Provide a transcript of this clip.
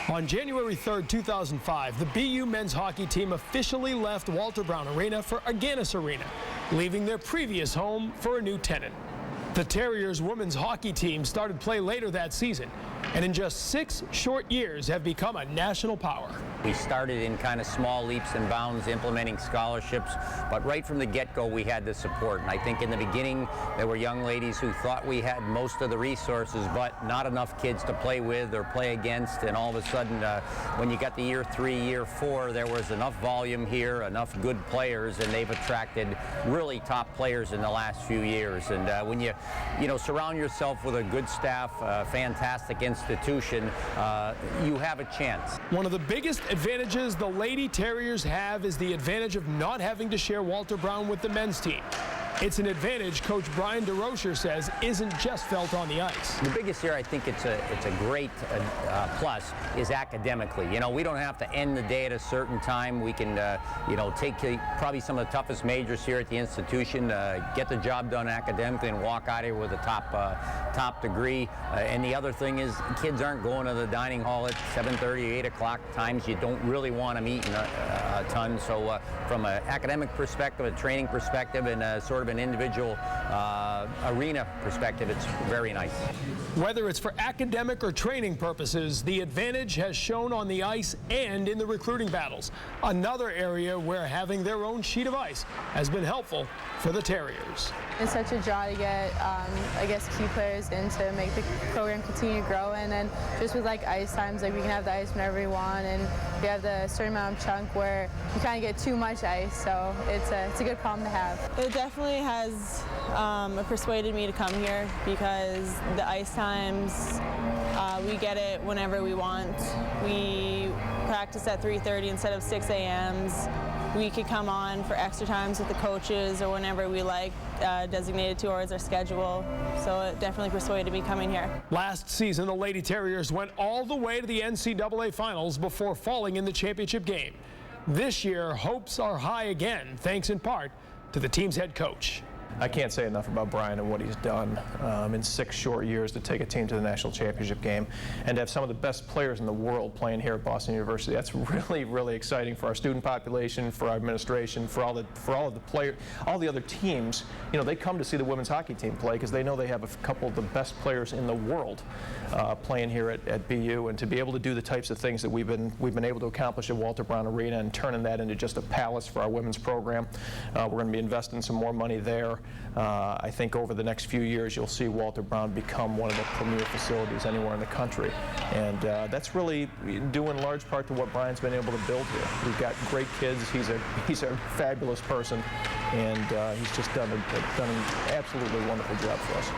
On January 3rd, 2005, the BU men's hockey team officially left Walter Brown Arena for Agganis Arena, leaving their previous home for a new tenant. The Terriers women's hockey team started play later that season, and in just 6 short years have become a national power. We started in kind of small leaps and bounds, implementing scholarships, but right from the get-go we had the support. And I think in the beginning there were young ladies who thought we had most of the resources, but not enough kids to play with or play against. And all of a sudden, when you got the year 3, year 4, there was enough volume here, enough good players, and they've attracted really top players in the last few years. And when you surround yourself with a good staff, a fantastic institution, you have a chance. One of the biggest advantages the Lady Terriers have is the advantage of not having to share Walter Brown with the men's team. It's an advantage Coach Brian DeRocher says isn't just felt on the ice. The biggest here, I think it's a great plus, is academically. You know, we don't have to end the day at a certain time. We can, take probably some of the toughest majors here at the institution, get the job done academically, and walk out here with a top degree. And the other thing is, kids aren't going to the dining hall at 7:30, 8 o'clock, times you don't really want them eating a ton. So from an academic perspective, a training perspective, and sort of an individual arena perspective, it's very nice. Whether it's for academic or training purposes, the advantage has shown on the ice and in the recruiting battles. Another area where having their own sheet of ice has been helpful for the Terriers. It's such a draw to get, key players in to make the program continue growing, and just with ice times, we can have the ice whenever we want, and we have the certain amount of chunk where you kind of get too much ice, so it's a good problem to have. It definitely has persuaded me to come here because the ice times, we get it whenever we want. We practice at 3:30 instead of 6 a.m.s. We could come on for extra times with the coaches or whenever we like, designated towards our schedule. So it definitely persuaded me coming here. Last season, the Lady Terriers went all the way to the NCAA Finals before falling in the championship game. This year, hopes are high again, thanks in part to the team's head coach. I can't say enough about Brian and what he's done in 6 short years to take a team to the national championship game and to have some of the best players in the world playing here at Boston University. That's really, really exciting for our student population, for our administration, for all the players, all the other teams. You know, they come to see the women's hockey team play because they know they have a couple of the best players in the world playing here at BU, and to be able to do the types of things that we've been able to accomplish at Walter Brown Arena and turning that into just a palace for our women's program. We're going to be investing some more money there. I think over the next few years you'll see Walter Brown become one of the premier facilities anywhere in the country, and that's really due in large part to what Brian's been able to build here. We've got great kids. He's a fabulous person, and he's just done an absolutely wonderful job for us.